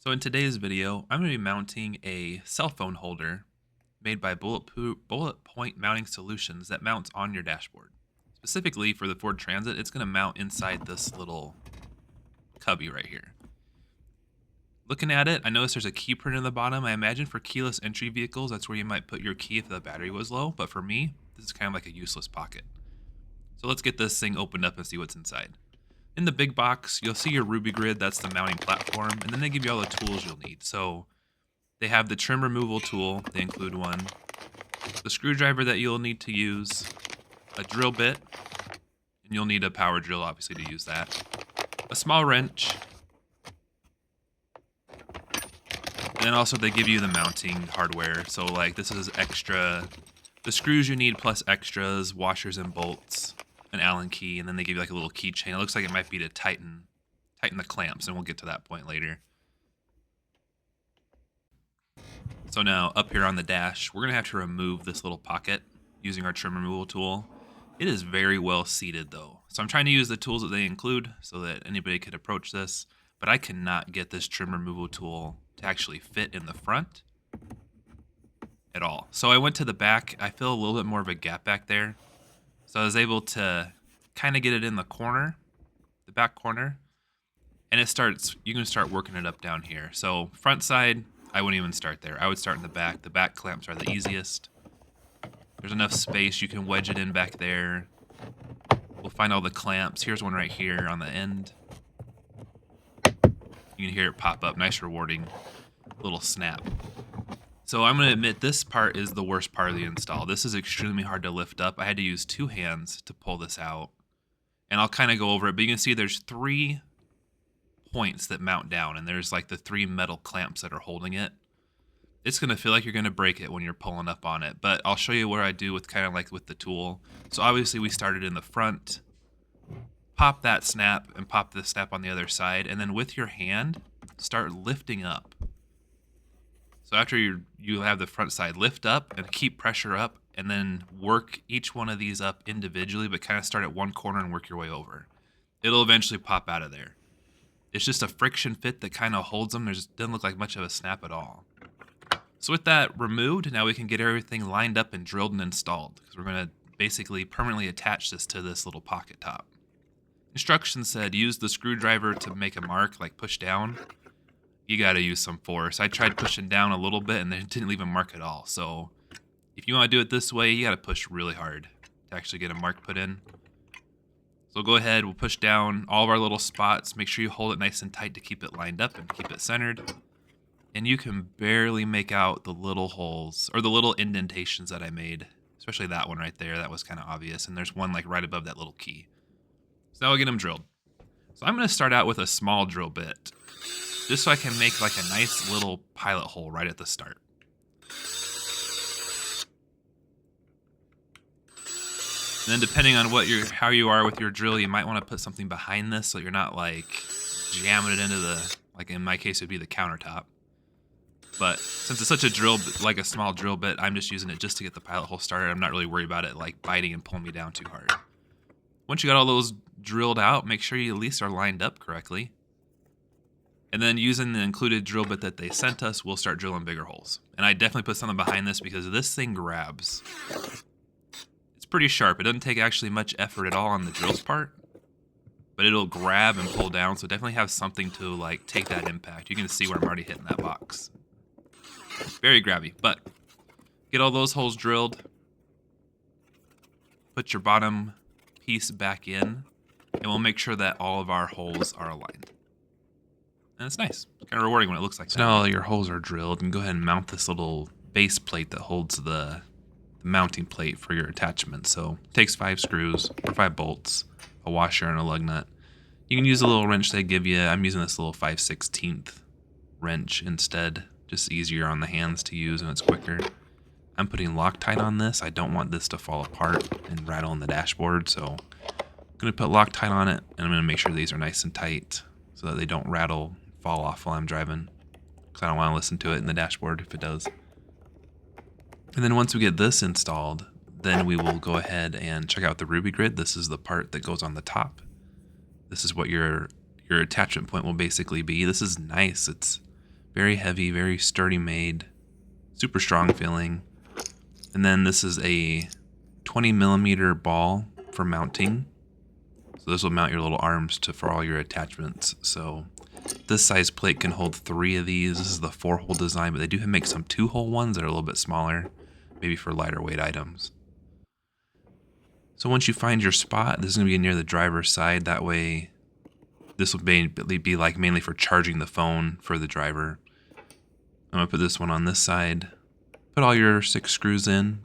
So in today's video, I'm going to be mounting a cell phone holder made by Bulletpoint mounting solutions that mounts on your dashboard. Specifically for the Ford Transit, it's going to mount inside this little cubby right here. Looking at it, I notice there's a key print in the bottom. I imagine for keyless entry vehicles, that's where you might put your key if the battery was low. But for me, this is kind of like a useless pocket. So let's get this thing opened up and see what's inside. In the big box, you'll see your Rubigrid, that's the mounting platform, and then they give you all the tools you'll need. So they have the trim removal tool, they include one, the screwdriver that you'll need to use, a drill bit, and you'll need a power drill obviously to use that, a small wrench, and then also they give you the mounting hardware. So like this is extra, the screws you need plus extras, washers and bolts, an Allen key, and then they give you like a little keychain. It looks like it might be to tighten the clamps, and we'll get to that point later. So now up here on the dash, we're gonna have to remove this little pocket using our trim removal tool. It is very well seated though. So I'm trying to use the tools that they include so that anybody could approach this, but I cannot get this trim removal tool to actually fit in the front at all. So I went to the back. I feel a little bit more of a gap back there. So I was able to kind of get it in the corner, the back corner, and you can start working it up down here. So front side, I wouldn't even start there. I would start in the back. The back clamps are the easiest. There's enough space. You can wedge it in back there. We'll find all the clamps. Here's one right here on the end. You can hear it pop up. Nice rewarding little snap. So I'm going to admit this part is the worst part of the install. This is extremely hard to lift up. I had to use two hands to pull this out. And I'll kind of go over it, but you can see there's 3 points that mount down, and there's like the 3 metal clamps that are holding it. It's going to feel like you're going to break it when you're pulling up on it, but I'll show you what I do with kind of like with the tool. So obviously we started in the front, pop that snap and pop the snap on the other side, and then with your hand, start lifting up. So after you have the front side, lift up and keep pressure up, and then work each one of these up individually, but kind of start at one corner and work your way over. It'll eventually pop out of there. It's just a friction fit that kind of holds them. Doesn't look like much of a snap at all. So with that removed, now we can get everything lined up and drilled and installed, because we're going to basically permanently attach this to this little pocket top. Instructions said use the screwdriver to make a mark, like push down. You got to use some force. I tried pushing down a little bit and it didn't leave a mark at all. So if you want to do it this way, you got to push really hard to actually get a mark put in. So go ahead, we'll push down all of our little spots. Make sure you hold it nice and tight to keep it lined up and keep it centered. And you can barely make out the little holes or the little indentations that I made, especially that one right there. That was kind of obvious. And there's one like right above that little key. So now we'll get them drilled. So I'm going to start out with a small drill bit, just so I can make like a nice little pilot hole right at the start. And then depending on how you are with your drill, you might want to put something behind this so you're not like jamming it into like in my case it would be the countertop. But since it's such a drill, like a small drill bit, I'm just using it just to get the pilot hole started. I'm not really worried about it like biting and pulling me down too hard. Once you got all those drilled out, make sure you at least are lined up correctly. And then using the included drill bit that they sent us, we'll start drilling bigger holes. And I definitely put something behind this because this thing grabs. It's pretty sharp. It doesn't take actually much effort at all on the drill's part, but it'll grab and pull down. So definitely have something to like take that impact. You can see where I'm already hitting that box. Very grabby, but get all those holes drilled. Put your bottom piece back in, and we'll make sure that all of our holes are aligned. And it's nice. It's kind of rewarding when it looks like that. So now all your holes are drilled, and go ahead and mount this little base plate that holds the mounting plate for your attachment. So it takes 5 screws or 5 bolts, a washer, and a lug nut. You can use a little wrench they give you. I'm using this little 5/16 wrench instead. Just easier on the hands to use and it's quicker. I'm putting Loctite on this. I don't want this to fall apart and rattle in the dashboard, so I'm going to put Loctite on it, and I'm going to make sure these are nice and tight so that they don't rattle, fall off while I'm driving, because I don't want to listen to it in the dashboard if it does. And then once we get this installed, then we will go ahead and check out the Rubigrid. This is the part that goes on the top. This is what your attachment point will basically be. This is nice. It's Very heavy, very sturdy made, super strong feeling. And then this is a 20 millimeter ball for mounting. So this will mount your little arms for all your attachments. So this size plate can hold 3 of these. This is the 4-hole design, but they do make some 2-hole ones that are a little bit smaller, maybe for lighter weight items. So once you find your spot, this is going to be near the driver's side. That way, this will be like mainly for charging the phone for the driver. I'm going to put this one on this side. Put all your 6 screws in.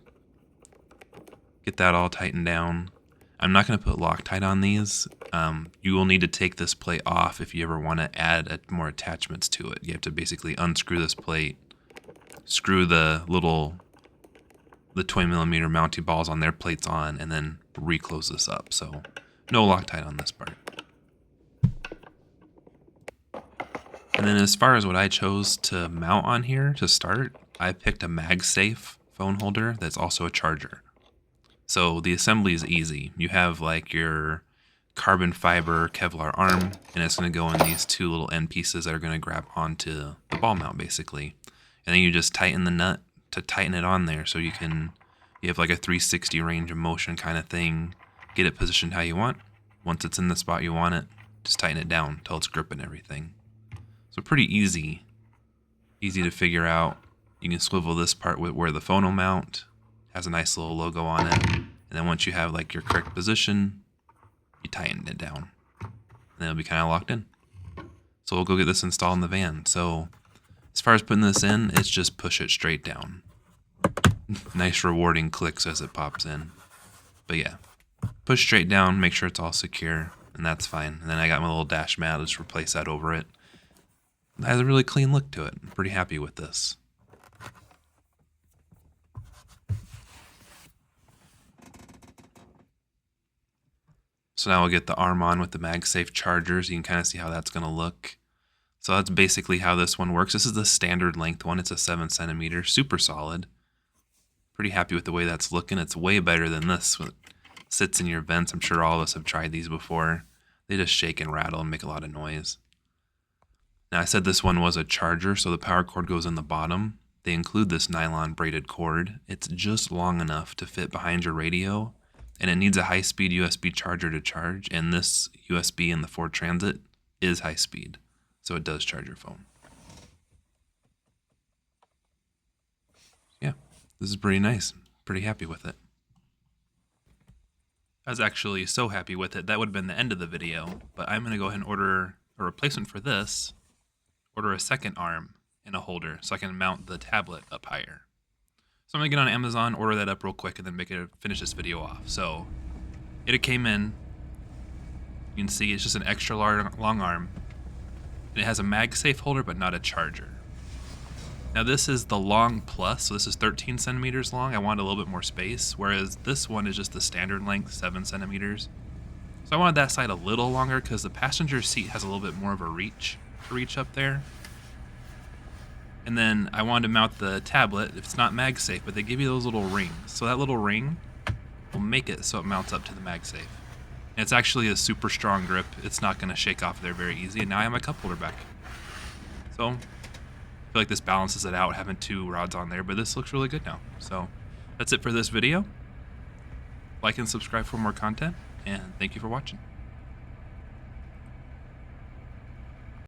Get that all tightened down. I'm not going to put Loctite on these. You will need to take this plate off if you ever want to add more attachments to it. You have to basically unscrew this plate, screw the 20 millimeter mounting balls on their plates on, and then reclose this up. So no Loctite on this part. And then as far as what I chose to mount on here to start, I picked a MagSafe phone holder that's also a charger. So the assembly is easy. You have like your carbon fiber Kevlar arm, and it's going to go in these 2 little end pieces that are going to grab onto the ball mount basically. And then you just tighten the nut to tighten it on there, so you have like a 360 range of motion kind of thing. Get it positioned how you want. Once it's in the spot you want it, just tighten it down until it's gripping everything. So pretty easy to figure out. You can swivel this part where the phone will mount. Has a nice little logo on it. And then once you have like your correct position, you tighten it down. And then it'll be kind of locked in. So we'll go get this installed in the van. So as far as putting this in, it's just push it straight down. Nice rewarding clicks as it pops in. But yeah, push straight down, make sure it's all secure, and that's fine. And then I got my little dash mat, just replace that over it. It has a really clean look to it. I'm pretty happy with this. So now we'll get the arm on with the MagSafe chargers. You can kind of see how that's going to look. So that's basically how this one works. This is the standard length one. It's a 7 centimeter, super solid. Pretty happy with the way that's looking. It's way better than this. It sits in your vents. I'm sure all of us have tried these before. They just shake and rattle and make a lot of noise. Now I said this one was a charger, so the power cord goes in the bottom. They include this nylon braided cord. It's just long enough to fit behind your radio, and it needs a high-speed USB charger to charge, and this USB in the Ford Transit is high-speed, so it does charge your phone. Yeah, this is pretty nice. Pretty happy with it. I was actually so happy with it, that would have been the end of the video, but I'm going to go ahead and order a replacement for this, order a second arm and a holder so I can mount the tablet up higher. So I'm going to get on Amazon, order that up real quick, and then finish this video off. So it came in. You can see it's just an extra long arm. And it has a MagSafe holder, but not a charger. Now this is the long plus, so this is 13 centimeters long. I wanted a little bit more space, whereas this one is just the standard length, 7 centimeters. So I wanted that side a little longer because the passenger seat has a little bit more of a reach to reach up there. And then I wanted to mount the tablet. It's not MagSafe, but they give you those little rings. So that little ring will make it so it mounts up to the MagSafe. And it's actually a super strong grip. It's not going to shake off there very easy. And now I have my cup holder back. So I feel like this balances it out, having 2 rods on there, but this looks really good now. So that's it for this video. Like and subscribe for more content, and thank you for watching.